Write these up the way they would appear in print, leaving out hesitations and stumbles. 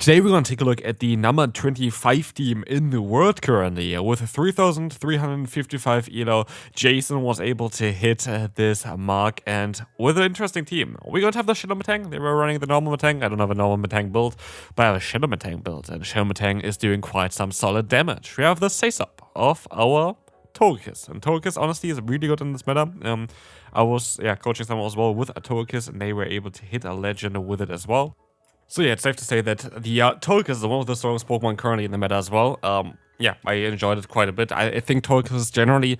Today we're going to take a look at the number 25 team in the world currently. With 3,355 elo, Jason was able to hit this mark, and with an interesting team. We're going to have the Shadow Matang. They were running the normal Matang. I don't have a normal Matang build, but I have a Shadow Matang build, and Shadow Matang is doing quite some solid damage. We have the Sace-Up of our Togekiss, and Togekiss honestly is really good in this meta. I was coaching someone as well with a Togekiss, and they were able to hit a legend with it as well. So yeah, it's safe to say that the Togekiss is one of the strongest Pokemon currently in the meta as well. Yeah, I enjoyed it quite a bit. I think Togekiss is generally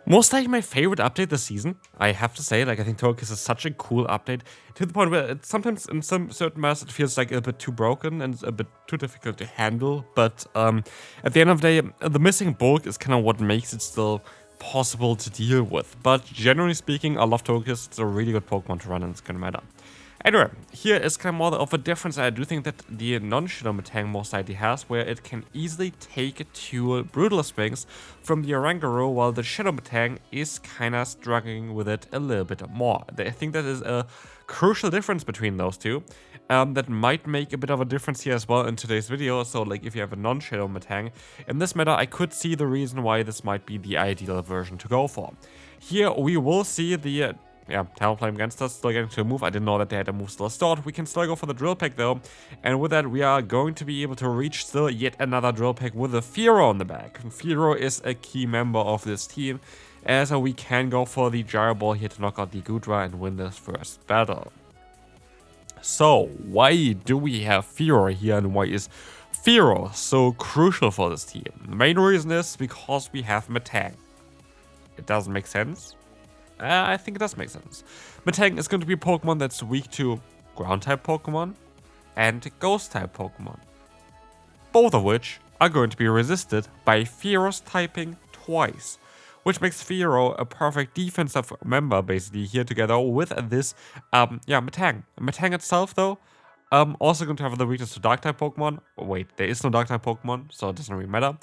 most likely my favorite update this season. I have to say, like, I think Togekiss is such a cool update to the point where it, sometimes in some certain maps it feels like a bit too broken and a bit too difficult to handle. But at the end of the day, the missing bulk is kind of what makes it still possible to deal with. But generally speaking, I love Togekiss. It's a really good Pokemon to run in this kind of meta. Anyway, here is kind of more of a difference I do think that the non-Shadow Matang most likely has, where it can easily take two Brutal Swings from the Oranguru, while the Shadow Matang is kind of struggling with it a little bit more. I think that is a crucial difference between those two. That might make a bit of a difference here as well in today's video. So like if you have a non-Shadow Matang in this meta, I could see the reason why this might be the ideal version to go for. Here we will see the Talonflame against us, still getting to a move. I didn't know that they had a move still stored. We can still go for the Drill Peck though, and with that we are going to be able to reach still yet another Drill Peck with a Fearow on the back. Fearow is a key member of this team, as we can go for the Gyro Ball here to knock out the Goodra and win this first battle. So why do we have Fearow here, and why is Fearow so crucial for this team? The main reason is because we have Matang. It doesn't make sense. I think it does make sense. Matang is going to be a Pokemon that's weak to Ground-type Pokemon and Ghost-type Pokemon, both of which are going to be resisted by Fearow's typing twice, which makes Fearow a perfect defensive member basically here together with this Matang. Matang itself though, also going to have the weakness to Dark-type Pokemon. Wait, there is no Dark-type Pokemon, so it doesn't really matter.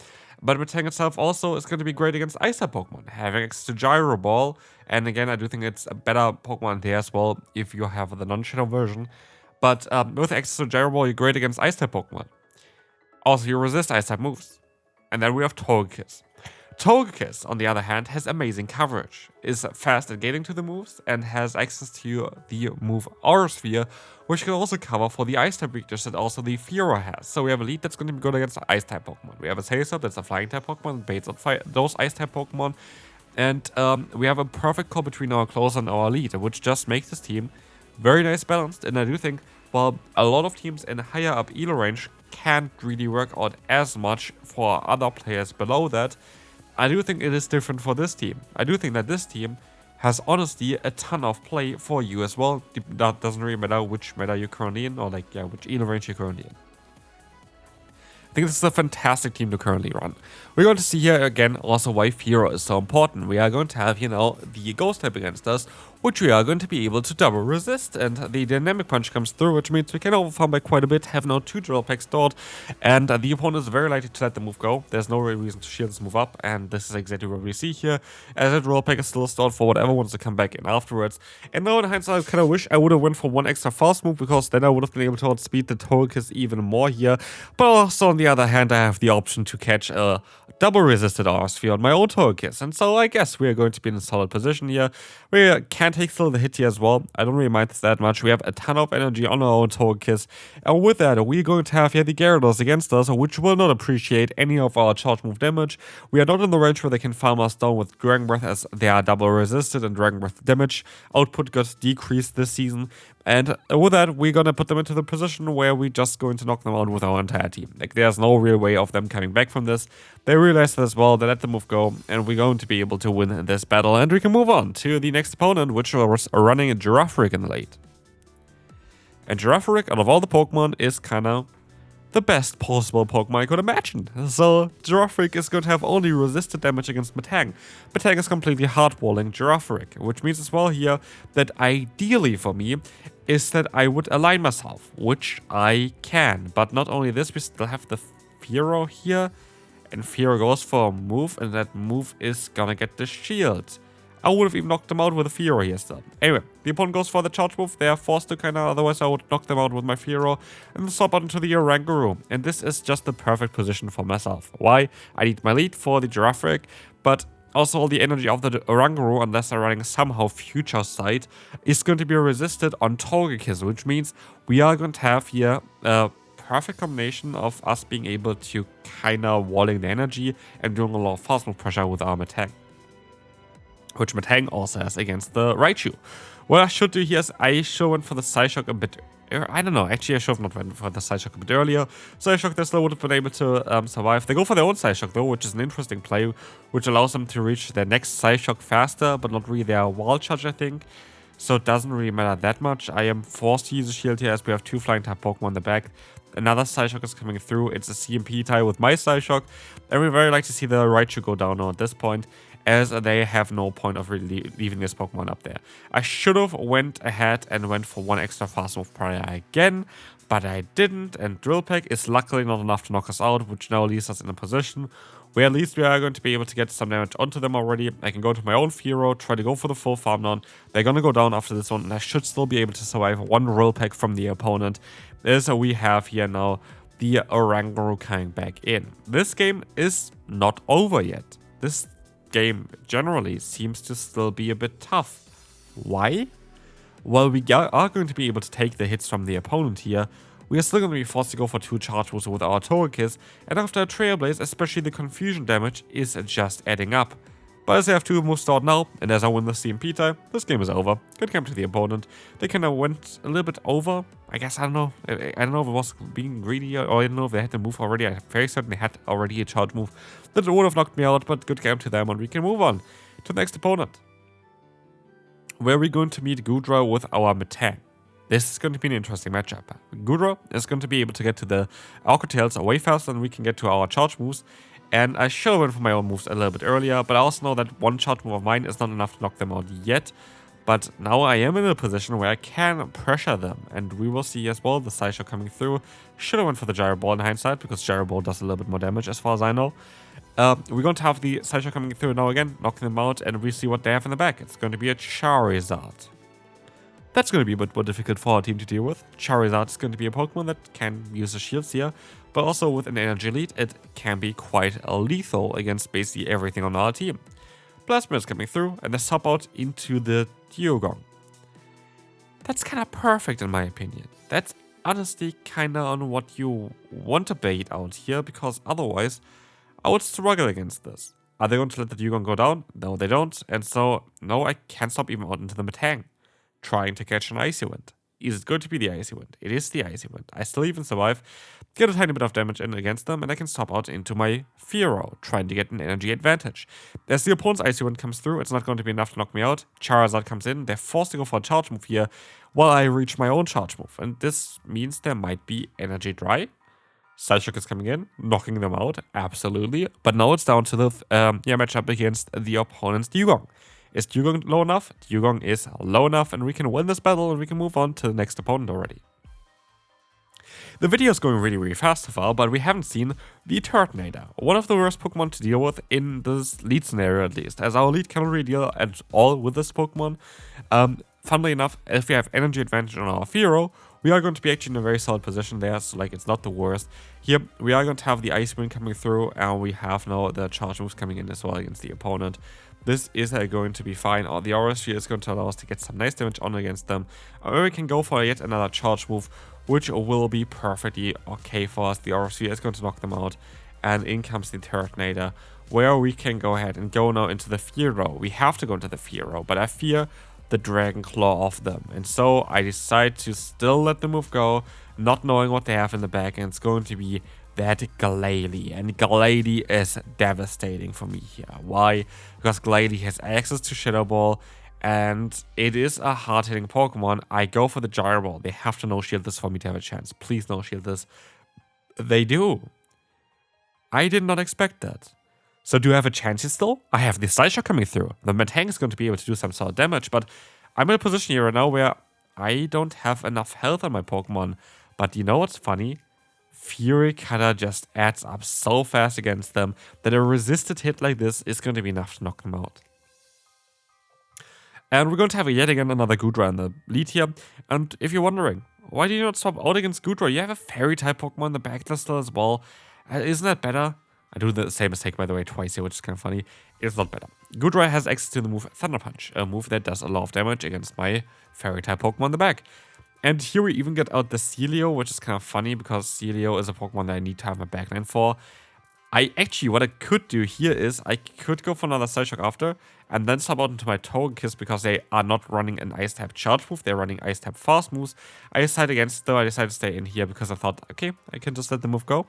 But Matang itself also is going to be great against Ice-type Pokemon, having access to Gyro Ball. And again, I do think it's a better Pokemon there as well if you have the non-Shadow version. But with access to Gyro Ball, you're great against Ice-type Pokemon. Also, you resist Ice-type moves. And then we have Togekiss. Togekiss, on the other hand, has amazing coverage, is fast at getting to the moves, and has access to the move Aura Sphere, which can also cover for the Ice-type weakness that also the Fearow has. So we have a lead that's going to be good against Ice-type Pokemon. We have a Sace-Up that's a Flying-type Pokemon, baits on those Ice-type Pokemon, and we have a perfect call between our closer and our lead, which just makes this team very nice balanced. And I do think, while a lot of teams in higher up elo range can't really work out as much for other players below that, I do think it is different for this team. I do think that this team has honestly a ton of play for you as well. That doesn't really matter which meta you're currently in, or which elo range you're currently in. I think this is a fantastic team to currently run. We're going to see here again also why Fearow is so important. We are going to have, the Ghost type against us, which we are going to be able to double resist, and the Dynamic Punch comes through, which means we can overfarm by quite a bit, have now 2 Drill Packs stored, and the opponent is very likely to let the move go. There's no real reason to shield this move up, and this is exactly what we see here, as a Drill Pack is still stored for whatever wants to come back in afterwards. And now in hindsight, I kind of wish I would have went for 1 extra fast move, because then I would have been able to outspeed the Togekiss even more here. But also on the other hand, I have the option to catch a double resisted Aura Sphere on my own Togekiss, and so I guess we are going to be in a solid position here. We can take still the hit here as well. I don't really mind this that much. We have a ton of energy on our own Togekiss, and with that we're going to have here the Gyarados against us, which will not appreciate any of our charge move damage. We are not in the range where they can farm us down with Dragon Breath, as they are double resisted and Dragon Breath damage output got decreased this season. And with that, we're gonna put them into the position where we're just going to knock them out with our entire team. Like, there's no real way of them coming back from this. They realized that as well, they let the move go, and we're going to be able to win this battle. And we can move on to the next opponent, which was running a Girafarig in the late. And Girafarig, out of all the Pokemon, is kinda the best possible Pokemon I could imagine. So Girafarig is going to have only resisted damage against Matang. Matang is completely hardwalling Girafarig, which means as well here that ideally for me is that I would align myself, which I can. But not only this, we still have the Fearow here, and Fearow goes for a move, and that move is gonna get the shield. I would have even knocked them out with a Fearow here still. Anyway, the opponent goes for the charge move. They are forced to kinda, otherwise I would knock them out with my Fearow and swap out into the Oranguru. And this is just the perfect position for myself. Why? I need my lead for the Girafarig, but also all the energy of the Oranguru, unless they're running somehow Future Sight, is going to be resisted on Togekiss, which means we are going to have here a perfect combination of us being able to kinda walling the energy and doing a lot of fast move pressure with our Metang, which Metang also has against the Raichu. What I should do here is I should went for the Psyshock a bit. I don't know, actually I should have not went for the Psyshock a bit earlier. Psyshock Tesla would have been able to survive. They go for their own Psyshock though, which is an interesting play, which allows them to reach their next Psyshock faster, but not really their Wild Charge, I think. So it doesn't really matter that much. I am forced to use a shield here as we have 2 flying type Pokemon in the back. Another Psyshock is coming through. It's a CMP tie with my Psyshock. And we very like to see the Raichu go down at this point, as they have no point of really leaving this Pokemon up there. I should have went ahead and went for 1 extra fast move prior again, but I didn't, and Drill Peck is luckily not enough to knock us out, which now leaves us in a position where at least we are going to be able to get some damage onto them already. I can go to my own Fearow, try to go for the full farm down. They're going to go down after this one, and I should still be able to survive 1 Drill Peck from the opponent, as we have here now the Oranguru coming back in. This game is not over yet. This game generally seems to still be a bit tough. Why? Well, we are going to be able to take the hits from the opponent here. We are still going to be forced to go for 2 charge moves with our Togekiss, and after a Trailblaze, especially the confusion damage is just adding up. But as I have 2 moves stored now, and as I win the CMP tie, this game is over. Good game to the opponent. They kind of went a little bit over. I guess, I don't know. I don't know if it was being greedy or I don't know if they had the move already. I'm very certain they had already a charge move that would have knocked me out, but good game to them, and we can move on to the next opponent, where we're going to meet Goodra with our Metang. This is going to be an interesting matchup. Goodra is going to be able to get to the Alcatails way faster than we can get to our charge moves. And I should have went for my own moves a little bit earlier, but I also know that 1 charge move of mine is not enough to knock them out yet. But now I am in a position where I can pressure them, and we will see as well the Psyshock coming through. Should have went for the Gyro Ball in hindsight, because Gyro Ball does a little bit more damage as far as I know. We're going to have the Psyshock coming through now again, knocking them out, and we see what they have in the back. It's going to be a Charizard. That's going to be a bit more difficult for our team to deal with. Charizard is going to be a Pokemon that can use the shields here, but also with an energy lead, it can be quite lethal against basically everything on our team. Plasma is coming through, and they sub out into the Dewgong. That's kind of perfect in my opinion. That's honestly kind of on what you want to bait out here, because otherwise I would struggle against this. Are they going to let the Dewgong go down? No, they don't. And so, no, I can't stop even out into the Metang, trying to catch an Icy Wind. Is it going to be the Icy Wind? It is the Icy Wind. I still even survive, get a tiny bit of damage in against them, and I can stop out into my Fearow, trying to get an energy advantage. As the opponent's Icy Wind comes through, it's not going to be enough to knock me out. Charizard comes in, they're forced to go for a charge move here, while I reach my own charge move. And this means there might be energy dry. Psyshock is coming in, knocking them out, absolutely. But now it's down to the matchup against the opponent's Dewgong. Is Dewgong low enough? Dewgong is low enough, and we can win this battle, and we can move on to the next opponent already. The video is going really, really fast so far, but we haven't seen the Turtonator, one of the worst Pokemon to deal with in this lead scenario at least, as our lead cannot really deal at all with this Pokemon. Funnily enough, if we have energy advantage on our Fearow, we are going to be actually in a very solid position there, so like it's not the worst. Here, we are going to have the Ice Wind coming through, and we have now the charge moves coming in as well against the opponent. This is going to be fine. The Aura Sphere is going to allow us to get some nice damage on against them. Or we can go for yet another charge move, which will be perfectly okay for us. The Aura Sphere is going to knock them out, and in comes the Turtonator, where we can go ahead and go now into the Fearow. We have to go into the Fearow, but I fear the Dragon Claw of them, and so I decide to still let the move go, not knowing what they have in the back, and it's going to be that Glalie, and Glalie is devastating for me here. Why? Because Glalie has access to Shadow Ball, and it is a hard-hitting Pokemon. I go for the Gyro Ball. They have to no-shield this for me to have a chance. Please no-shield this. They do. I did not expect that. So do I have a chance here still? I have the Psyshock coming through. The Metang is going to be able to do some solid damage, but I'm in a position here right now where I don't have enough health on my Pokemon. But you know what's funny? Fury Cutter just adds up so fast against them that a resisted hit like this is going to be enough to knock them out. And we're going to have yet again another Goodra in the lead here. And if you're wondering, why do you not swap out against Goodra? You have a Fairy-type Pokemon in the backlist still as well. Isn't that better? I do the same mistake, by the way, twice here, which is kind of funny. It's not better. Goodra has access to the move Thunder Punch, a move that does a lot of damage against my Fairy-type Pokemon in the back. And here we even get out the Celio, which is kind of funny because Celio is a Pokemon that I need to have my backline for. What I could do here is I could go for another Psyshock after and then swap out into my Togekiss because they are not running an Ice-type charge move. They're running Ice-type fast moves. I decided against, though. I decided to stay in here because I thought, okay, I can just let the move go.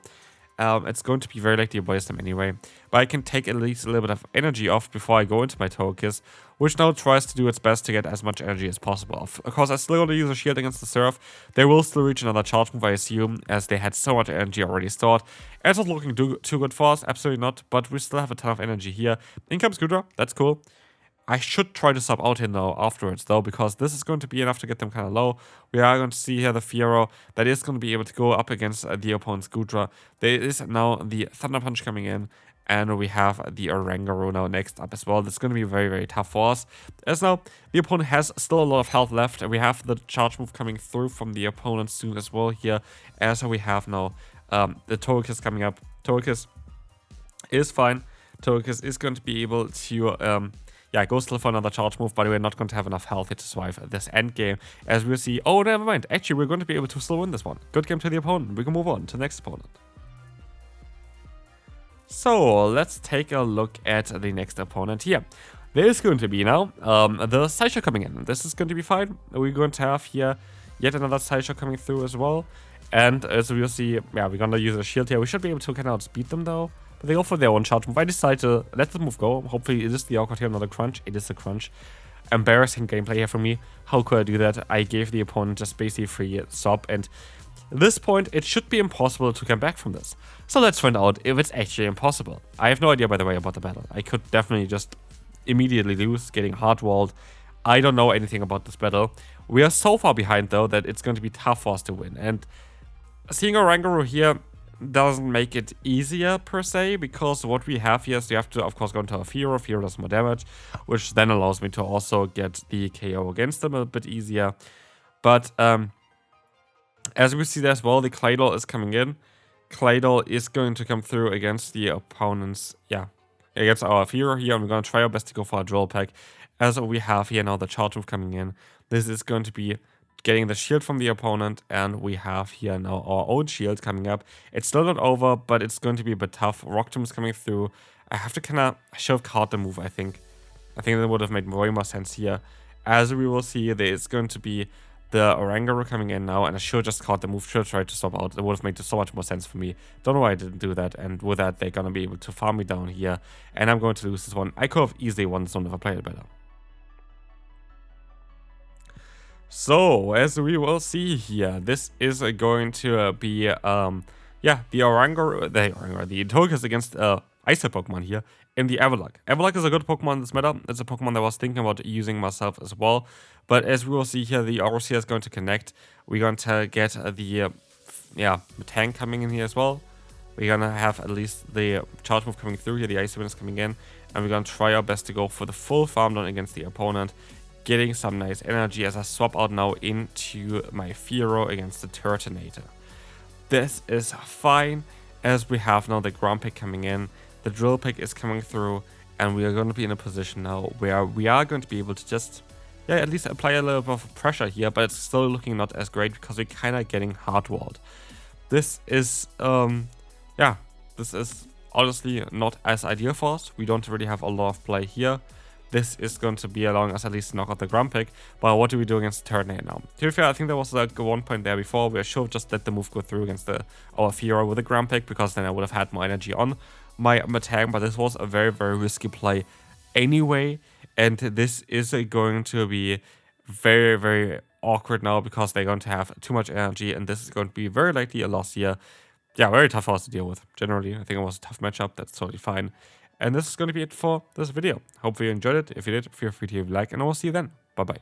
It's going to be very likely to voice them anyway. But I can take at least a little bit of energy off before I go into my Togekiss, which now tries to do its best to get as much energy as possible off. Of course, I still want to use a shield against the Surf. They will still reach another charge move, I assume, as they had so much energy already stored. It's not looking too good for us, absolutely not, but we still have a ton of energy here. In comes Goodra, that's cool. I should try to sub out here now afterwards, though, because this is going to be enough to get them kind of low. We are going to see here the Fearow that is going to be able to go up against the opponent's Goodra. There is now the Thunder Punch coming in, and we have the Oranguru now next up as well. That's going to be very, very tough for us. As now, the opponent has still a lot of health left, and we have the charge move coming through from the opponent soon as well here, as we have now the Togekiss coming up. Togekiss is fine. Togekiss is going to be able to... go still for another charge move, but we're not going to have enough health here to survive this end game. As we'll see, oh, never mind. Actually, we're going to be able to still win this one. Good game to the opponent. We can move on to the next opponent. So, let's take a look at the next opponent here. There is going to be now the Psyshock coming in. This is going to be fine. We're going to have here yet another Psyshock coming through as well. And as we'll see, we're going to use a shield here. We should be able to kind of outspeed them, though. They go for their own charge move. I decide to let the move go. Hopefully it is the awkward here, not a crunch. It is a crunch. Embarrassing gameplay here for me. How could I do that? I gave the opponent just basically free swap, and at this point it should be impossible to come back from this. So let's find out if it's actually impossible. I have no idea, by the way, about the battle. I could definitely just immediately lose, getting hard-walled. I don't know anything about this battle. We are so far behind, though, that it's going to be tough for us to win. And seeing Oranguru here doesn't make it easier per se, because what we have here is you have to, of course, go into a Fearow. Fearow does more damage, which then allows me to also get the KO against them a bit easier. But as we see there as well, the Claydol is coming in. Claydol is going to come through against the opponent's, against our Fearow here, and we're going to try our best to go for a Drill Peck. As we have here now the charge move coming in. This is going to be getting the shield from the opponent, and we have here now our own shield coming up. It's still not over, but it's going to be a bit tough. Rock Tomb is coming through. I have to I should have caught the move, I think. I think that would have made way more sense here. As we will see, there is going to be the Oranguru coming in now, and I should have just caught the move, should have tried to stop out. It would have made so much more sense for me. Don't know why I didn't do that, and with that, they're going to be able to farm me down here, and I'm going to lose this one. I could have easily won this one if I played it better. So, as we will see here, this is going to be, the Oranguru, the Togekiss against Ice-type Pokemon here in the Everluck. Everluck is a good Pokemon in this meta. It's a Pokemon that I was thinking about using myself as well. But as we will see here, the Orosia is going to connect. We're going to get the tank coming in here as well. We're going to have at least the charge move coming through here. The Ice Wind is coming in. And we're going to try our best to go for the full farm down against the opponent, getting some nice energy as I swap out now into my Fearow against the Turtonator. This is fine, as we have now the Ground Pick coming in, the Drill Pick is coming through, and we are going to be in a position now where we are going to be able to just, at least apply a little bit of pressure here, but it's still looking not as great because we're kind of getting hard-walled. This is, this is honestly not as ideal for us. We don't really have a lot of play here. This is going to be allowing us at least to knock out the Ground Pick. But what do we do against the Turtonator now? To be fair, I think there was like one point there before where I should have just let the move go through against our Fearow with the Ground Pick, because then I would have had more energy on my tag. But this was a very, very risky play anyway. And this is going to be very, very awkward now, because they're going to have too much energy. And this is going to be very likely a loss here. Yeah, very tough for us to deal with. Generally, I think it was a tough matchup. That's totally fine. And this is going to be it for this video. Hopefully you enjoyed it. If you did, feel free to leave a like, and I will see you then. Bye-bye.